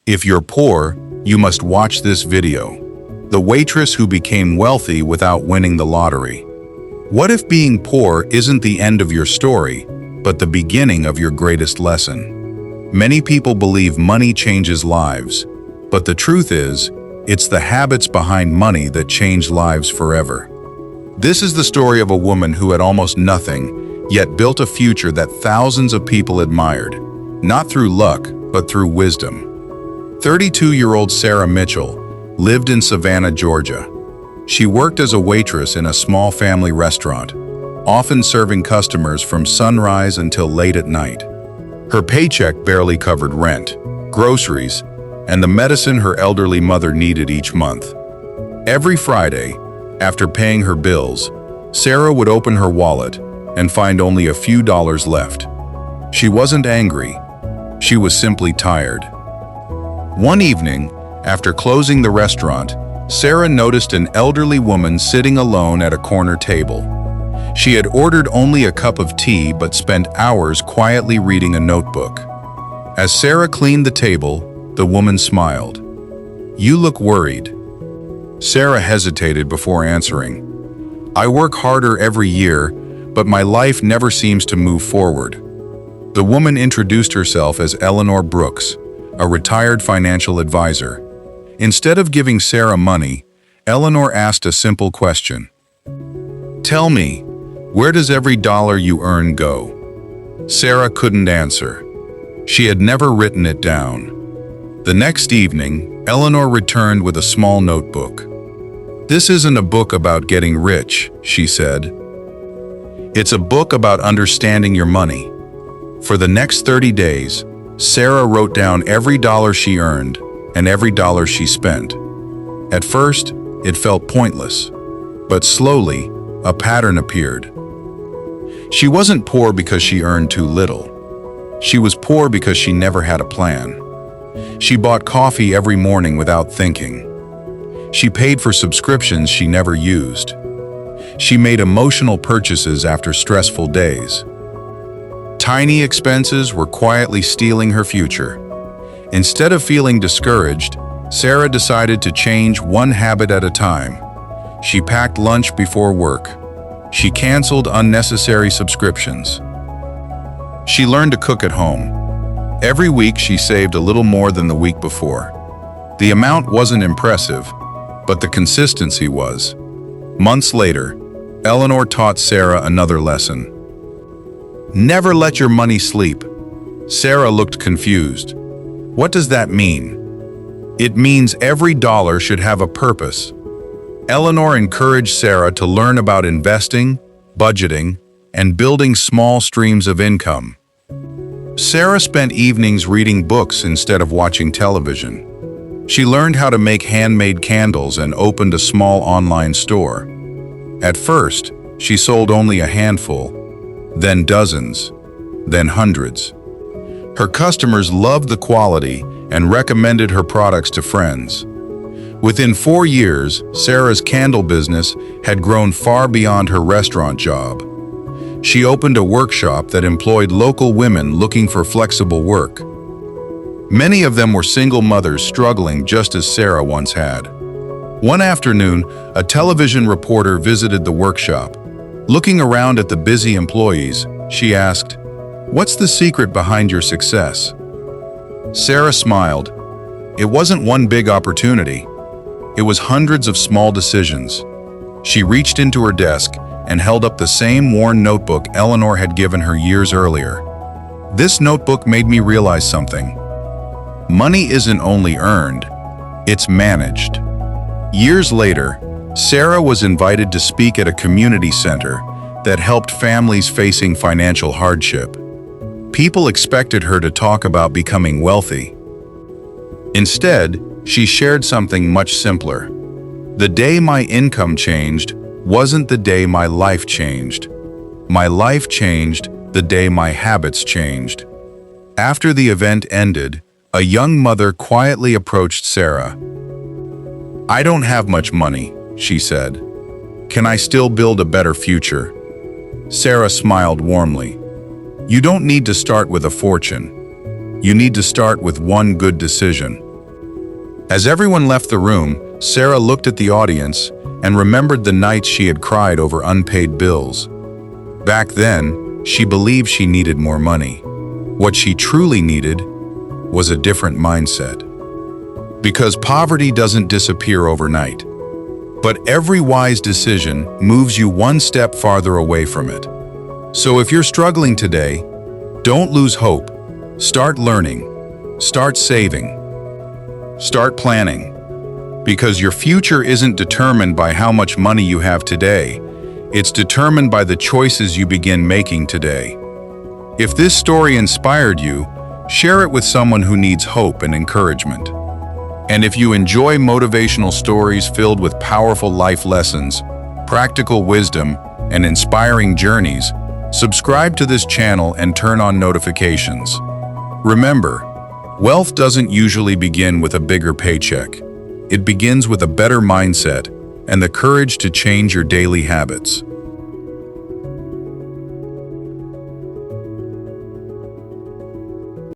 If you're poor, you must watch this video. The waitress who became wealthy without winning the lottery. What if being poor isn't the end of your story, but the beginning of your greatest lesson? Many people believe money changes lives, but the truth is, it's the habits behind money that change lives forever. This is the story of a woman who had almost nothing, yet built a future that thousands of people admired, not through luck, but through wisdom. 32-year-old Sarah Mitchell lived in Savannah, Georgia. She worked as a waitress in a small family restaurant, often serving customers from sunrise until late at night. Her paycheck barely covered rent, groceries, and the medicine her elderly mother needed each month. Every Friday, after paying her bills, Sarah would open her wallet and find only a few dollars left. She wasn't angry. She was simply tired. One evening, after closing the restaurant, Sarah noticed an elderly woman sitting alone at a corner table. She had ordered only a cup of tea but spent hours quietly reading a notebook. As Sarah cleaned the table, the woman smiled. "You look worried." Sarah hesitated before answering. "I work harder every year, but my life never seems to move forward." The woman introduced herself as Eleanor Brooks, a retired financial advisor. Instead of giving Sarah money, Eleanor asked a simple question. "Tell me, where does every dollar you earn go?" Sarah couldn't answer. She had never written it down. The next evening, Eleanor returned with a small notebook. "This isn't a book about getting rich," she said. "It's a book about understanding your money." For the next 30 days, Sarah wrote down every dollar she earned and every dollar she spent. At first, it felt pointless, but slowly, a pattern appeared. She wasn't poor because she earned too little. She was poor because she never had a plan. She bought coffee every morning without thinking. She paid for subscriptions she never used. She made emotional purchases after stressful days. Tiny expenses were quietly stealing her future. Instead of feeling discouraged, Sarah decided to change one habit at a time. She packed lunch before work. She canceled unnecessary subscriptions. She learned to cook at home. Every week she saved a little more than the week before. The amount wasn't impressive, but the consistency was. Months later, Eleanor taught Sarah another lesson. Never let your money sleep. Sarah looked confused. What does that mean? It means every dollar should have a purpose. Eleanor encouraged Sarah to learn about investing, budgeting, and building small streams of income. Sarah spent evenings reading books instead of watching television. She learned how to make handmade candles and opened a small online store. At first, she sold only a handful, then dozens, then hundreds. Her customers loved the quality and recommended her products to friends. Within 4 years, Sarah's candle business had grown far beyond her restaurant job. She opened a workshop that employed local women looking for flexible work. Many of them were single mothers struggling just as Sarah once had. One afternoon, a television reporter visited the workshop. Looking around at the busy employees, she asked, "What's the secret behind your success?" Sarah smiled. It wasn't one big opportunity. It was hundreds of small decisions. She reached into her desk and held up the same worn notebook Eleanor had given her years earlier. "This notebook made me realize something. Money isn't only earned, it's managed." Years later, Sarah was invited to speak at a community center that helped families facing financial hardship. People expected her to talk about becoming wealthy. Instead, she shared something much simpler. The day my income changed wasn't the day my life changed. My life changed the day my habits changed. After the event ended, a young mother quietly approached Sarah. "I don't have much money," she said. "Can I still build a better future?" Sarah smiled warmly. "You don't need to start with a fortune. You need to start with one good decision." As everyone left the room, Sarah looked at the audience and remembered the nights she had cried over unpaid bills. Back then, she believed she needed more money. What she truly needed was a different mindset. Because poverty doesn't disappear overnight, but every wise decision moves you one step farther away from it. So if you're struggling today, don't lose hope. Start learning. Start saving. Start planning. Because your future isn't determined by how much money you have today. It's determined by the choices you begin making today. If this story inspired you, share it with someone who needs hope and encouragement. And if you enjoy motivational stories filled with powerful life lessons, practical wisdom, and inspiring journeys, subscribe to this channel and turn on notifications. Remember, wealth doesn't usually begin with a bigger paycheck. It begins with a better mindset and the courage to change your daily habits.